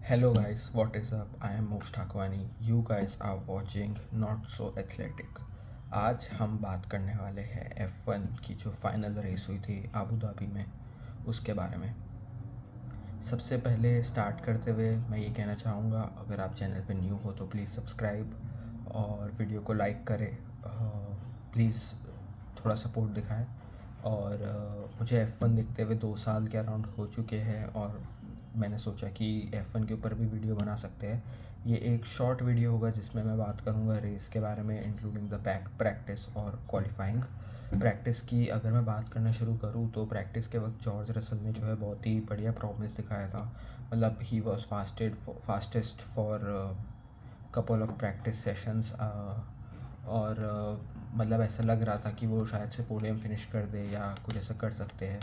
Hello guys, what is up? I am Mosh Thakwani. You guys are watching Not So Athletic. आज हम बात करने वाले हैं F1 की जो फाइनल रेस हुई थी आबू धाबी में, उसके बारे में। सबसे पहले स्टार्ट करते हुए मैं ये कहना चाहूँगा, अगर आप चैनल पे न्यू हो तो प्लीज़ सब्सक्राइब और वीडियो को लाइक करें। प्लीज़ थोड़ा सपोर्ट दिखाएं। और मुझे F1 देखते हुए 2 साल के अराउंड हो चुके हैं और मैंने सोचा कि F1 के ऊपर भी वीडियो बना सकते हैं। ये एक शॉर्ट वीडियो होगा जिसमें मैं बात करूँगा रेस के बारे में, इंक्लूडिंग द प्रैक्टिस और क्वालिफाइंग। प्रैक्टिस की अगर मैं बात करना शुरू करूँ तो प्रैक्टिस के वक्त जॉर्ज रसल ने जो है बहुत ही बढ़िया प्रॉमिस दिखाया था। मतलब he was fastest for couple of practice sessions. और मतलब ऐसा लग रहा था कि वो शायद से पोडियम फिनिश कर दे या कुछ ऐसा कर सकते हैं।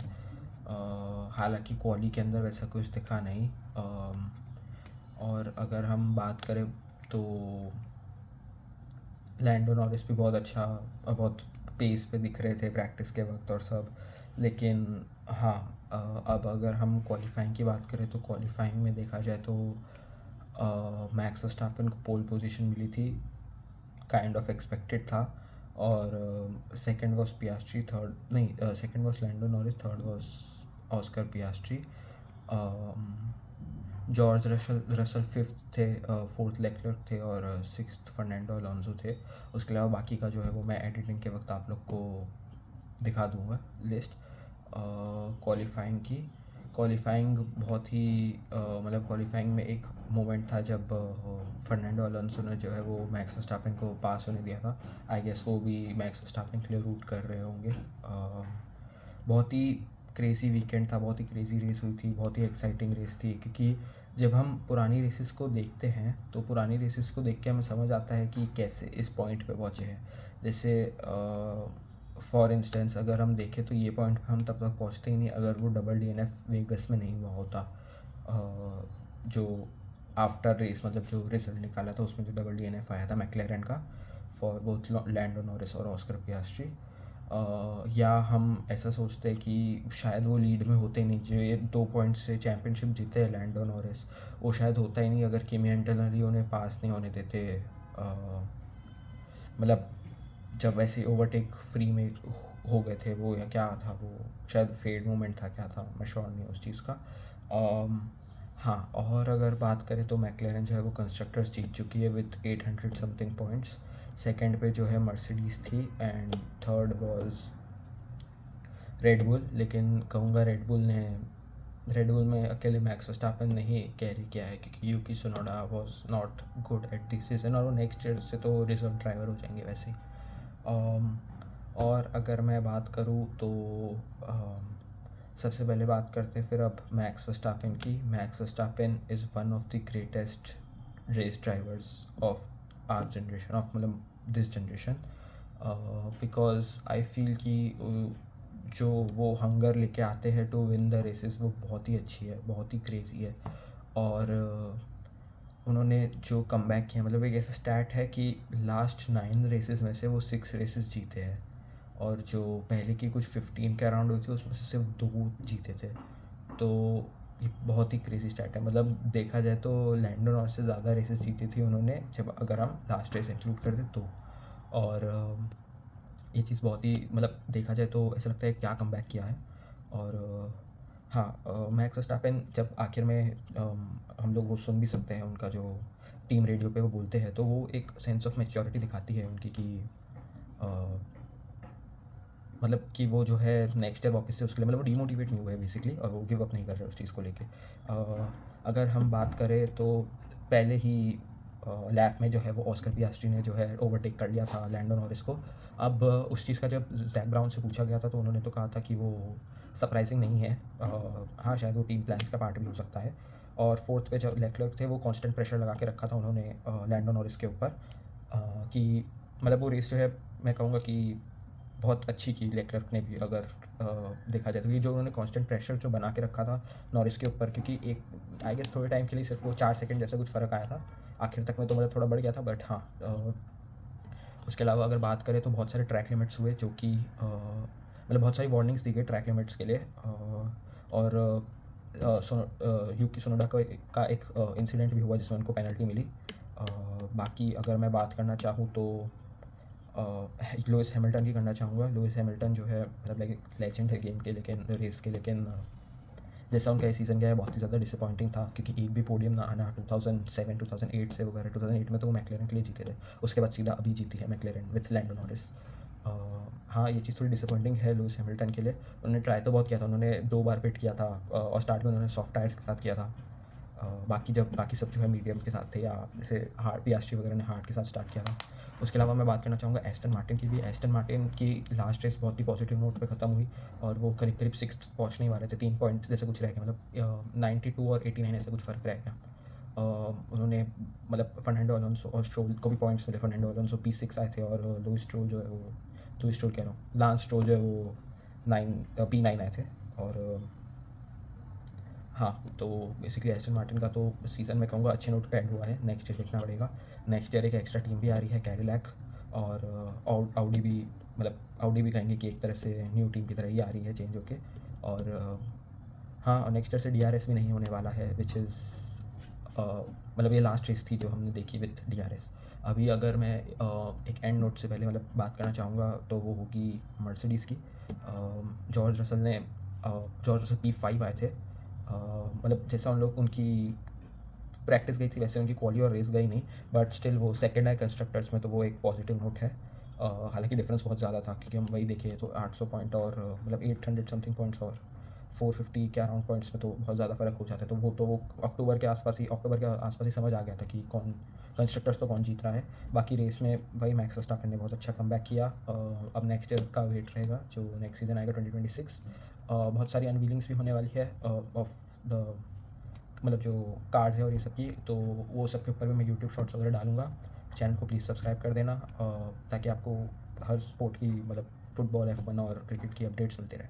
हालांकि क्वाली के अंदर वैसा कुछ दिखा नहीं। और अगर हम बात करें तो लैंडो नॉरिस भी बहुत अच्छा, बहुत पेस पे दिख रहे थे प्रैक्टिस के वक्त और सब। लेकिन हाँ, अब अगर हम क्वालिफाइंग की बात करें तो क्वालिफाइंग में देखा जाए तो मैक्स वर्स्टैपेन को पोल पोजीशन मिली थी, काइंड ऑफ एक्सपेक्टेड था। और सेकंड वाज पियास्ट्री, थर्ड नहीं, second was Lando Norris, third was Oscar Piastri. George Russell fifth थे, फोर्थ लेक्लर्क थे और सिक्स्थ फर्नांडो अलोंसो थे। उसके अलावा बाकी का जो है वो मैं एडिटिंग के वक्त आप लोग को दिखा दूंगा लिस्ट। क्वालिफाइंग बहुत ही मतलब क्वालिफाइंग में एक मोमेंट था जब फर्नांडो अलोंसो ने जो है वो मैक्स वर्स्टैपेन को पास होने दिया था। आई गेस वो भी मैक्स वर्स्टैपेन के लिए रूट कर रहे होंगे। बहुत ही क्रेज़ी वीकेंड था, बहुत ही क्रेज़ी रेस हुई थी, बहुत ही एक्साइटिंग रेस थी। क्योंकि जब हम पुरानी रेसेस को देखते हैं तो पुरानी रेसेस को देख के हमें समझ आता है कि कैसे इस पॉइंट पे पहुँचे हैं। जैसे फॉर इंस्टेंस अगर हम देखें तो ये पॉइंट पे हम तब तक पहुँचते ही नहीं अगर वो डबल DNF वेगस में नहीं हुआ होता। जो आफ्टर रेस, मतलब जो रिजल्ट निकाला था उसमें जो डबल DNF आया था मैक्लेरन का फॉर बोथ लैंडो नॉरिस और ऑस्कर पियास्ट्री। या हम ऐसा सोचते हैं कि शायद वो लीड में होते ही नहीं, जो ये 2 पॉइंट से चैम्पियनशिप जीते हैं लैंडो नॉरिस, वो शायद होता ही नहीं अगर किमी एंटोनेली उन्हें पास नहीं होने देते। मतलब जब ऐसे ओवरटेक फ्री में हो गए थे वो, या क्या था वो, शायद फेड मोमेंट था, क्या था, मैं श्योर नहीं उस चीज़ का। हाँ, और अगर बात करें तो मैक्लेरन जो है वो कंस्ट्रक्टर्स जीत चुकी है विथ 800 समथिंग पॉइंट्स। सेकंड पे जो है मर्सिडीज़ थी एंड थर्ड वाज रेडबुल। लेकिन कहूँगा रेडबुल में अकेले मैक्स वर्स्टैपेन नहीं कैरी किया है, क्योंकि Yuki Tsunoda was not good at this season और वो नेक्स्ट ईयर से तो रिजर्व ड्राइवर हो जाएंगे वैसे ही। और अगर मैं बात करूँ तो सबसे पहले बात करते हैं फिर अब मैक्स वर्स्टैपेन की। Max Verstappen is one of the greatest race drivers of our generation, of मतलब this generation. Because I feel कि जो वो हंगर लेके आते हैं टू विन द रेसेस वो बहुत ही अच्छी है, बहुत ही क्रेज़ी है। और उन्होंने जो कमबैक किया, मतलब एक ऐसा स्टैट है कि लास्ट 9 रेसेस में से वो 6 रेसेस जीते हैं और जो पहले की कुछ 15 के अराउंड हुई थी उसमें से सिर्फ 2 जीते थे। तो ये बहुत ही क्रेज़ी स्टैट है। मतलब देखा जाए तो लैंडो नॉरिस से ज़्यादा रेसेस जीती थी उन्होंने, जब अगर हम लास्ट रेस इंक्लूड कर दें तो। और ये चीज़ बहुत ही, मतलब देखा जाए तो ऐसा लगता है क्या कमबैक किया है। और हाँ, मैक्स वर्स्टैपेन जब आखिर में हम लोग वो सुन भी सकते हैं उनका जो टीम रेडियो पे वो बोलते हैं, तो वो एक सेंस ऑफ मैच्योरिटी दिखाती है उनकी कि मतलब कि वो जो है नेक्स्ट स्टेप वापस से उसके लिए, मतलब वो डीमोटिवेट नहीं हुए बेसिकली, और वो गिव अप नहीं कर रहे उस चीज़ को लेके। अगर हम बात करें तो पहले ही लैप में जो है वो ऑस्कर पियास्ट्री ने जो है ओवरटेक कर लिया था लैंडो नॉरिस को। अब उस चीज़ का जब जैक ब्राउन से पूछा गया था तो उन्होंने तो कहा था कि वो सरप्राइजिंग नहीं है। हाँ, शायद वो टीम प्लान्स का पार्ट भी हो सकता है। और फोर्थ पे जब लेक्लर्क थे वो कांस्टेंट प्रेशर लगा के रखा था उन्होंने लैंडो नॉरिस के ऊपर, कि मतलब वो रेस जो है मैं कहूँगा कि बहुत अच्छी की लेक्लर्क ने भी, अगर देखा जाए तो ये जो उन्होंने कांस्टेंट प्रेशर जो बना के रखा था नॉरिस के ऊपर, क्योंकि एक आई गेस थोड़े टाइम के लिए सिर्फ वो 4 सेकंड जैसा कुछ फ़र्क आया था, आखिर तक में तो मतलब थोड़ा बढ़ गया था, बट हाँ। उसके अलावा अगर बात करें तो बहुत सारे ट्रैक लिमिट्स हुए जो कि मतलब बहुत सारी वार्निंग्स दी गई ट्रैक लिमिट्स के लिए। और यूकी सुनोडा का एक इंसिडेंट भी हुआ जिसमें उनको पेनल्टी मिली। बाकी अगर मैं बात करना चाहूँ तो लुइस हैमिल्टन की करना चाहूँगा। लुइस हैमिल्टन जो है मतलब लाइक एक लेजेंड है गेम के, लेकिन रेस के, लेकिन जैसा उनका ये सीज़न गया है बहुत ही ज़्यादा डिसअपॉइंटिंग था, क्योंकि एक भी पोडियम ना आना 2007 2008 से वगैरह। 2008 में तो वो मैकलेरन के लिए जीते थे, उसके बाद सीधा अभी जीती है मैकलेरन विथ लैंडो नॉरिस। हाँ, ये चीज़ थोड़ी डिसअपॉइंटिंग है लुइस हैमिल्टन के लिए। उन्होंने ट्राई तो बहुत किया था, उन्होंने 2 बार पिट किया था, और स्टार्ट में उन्होंने सॉफ्ट टायर्स के साथ किया था। बाकी सब जो है मीडियम के साथ थे, या जैसे हार्ड पियास्ट्री वगैरह ने हार्ड के साथ स्टार्ट किया था। उसके अलावा मैं बात करना चाहूँगा एस्टन मार्टिन की भी। एस्टन मार्टिन की लास्ट रेस बहुत ही पॉजिटिव नोट पे ख़त्म हुई, और वो करीब करीब 6th पहुँच नहीं वाले थे, 3 पॉइंट जैसे कुछ रह गया, मतलब 92 और 89 ऐसा कुछ फ़र्क रह गया। उन्होंने मतलब फर्नांडो अलोंसो और स्ट्रोल को भी पॉइंट्स मिले। फर्नांडो अलोंसो P6 आए थे, और लुइस स्ट्रोल जो है वो, लुइस स्ट्रोल कह रहा हूँ, लांस स्ट्रोल जो है वो P9 आए थे। और हाँ, तो बेसिकली एस्टन मार्टिन का तो सीज़न मैं कहूँगा अच्छे नोट पे एंड हुआ है। नेक्स्ट ईयर देखना पड़ेगा। नेक्स्ट ईयर एक एक्स्ट्रा टीम भी आ रही है, कैडिलैक, और ऑडी भी, मतलब ऑडी भी कहेंगे कि एक तरह से न्यू टीम की तरह ही आ रही है चेंज होके। और हाँ, और नेक्स्ट ईयर से DRS भी नहीं होने वाला है, विच इज़ मतलब ये लास्ट रेस थी जो हमने देखी विथ DRS। अभी अगर मैं एक एंड नोट से पहले मतलब बात करना चाहूँगा तो वो होगी मर्सिडीज़ की। जॉर्ज रसल P5 आए थे। मतलब जैसा उन लोग उनकी प्रैक्टिस गई थी वैसे उनकी क्वाली और रेस गई नहीं, बट स्टिल वो सेकंड आए कंस्ट्रक्टर्स में, तो वो एक पॉजिटिव नोट है। हालांकि डिफरेंस बहुत ज़्यादा था, क्योंकि हम वही देखे तो 800 पॉइंट और मतलब 800 समथिंग पॉइंट्स और 450 के अराउंड पॉइंट्स में तो बहुत ज़्यादा फ़र्क हो जाता है। तो वो अक्टूबर के आसपास ही समझ आ गया था कि कौन कंस्ट्रक्टर्स तो कौन जीत रहा है। बाकी रेस में वही मैक्स वर्स्टैपेन ने बहुत अच्छा कमबैक किया। अब नेक्स्ट ईयर का वेट रहेगा जो नेक्स्ट सीज़न आएगा 2026। बहुत सारी अनवीलिंग्स भी होने वाली है ऑफ द मतलब जो कार्ड्स है और ये सब की, तो वो सब के ऊपर भी मैं यूट्यूब शॉर्ट्स वगैरह डालूंगा। चैनल को प्लीज़ सब्सक्राइब कर देना, ताकि आपको हर स्पोर्ट की मतलब फुटबॉल, F1 और क्रिकेट की अपडेट्स मिलते रहे।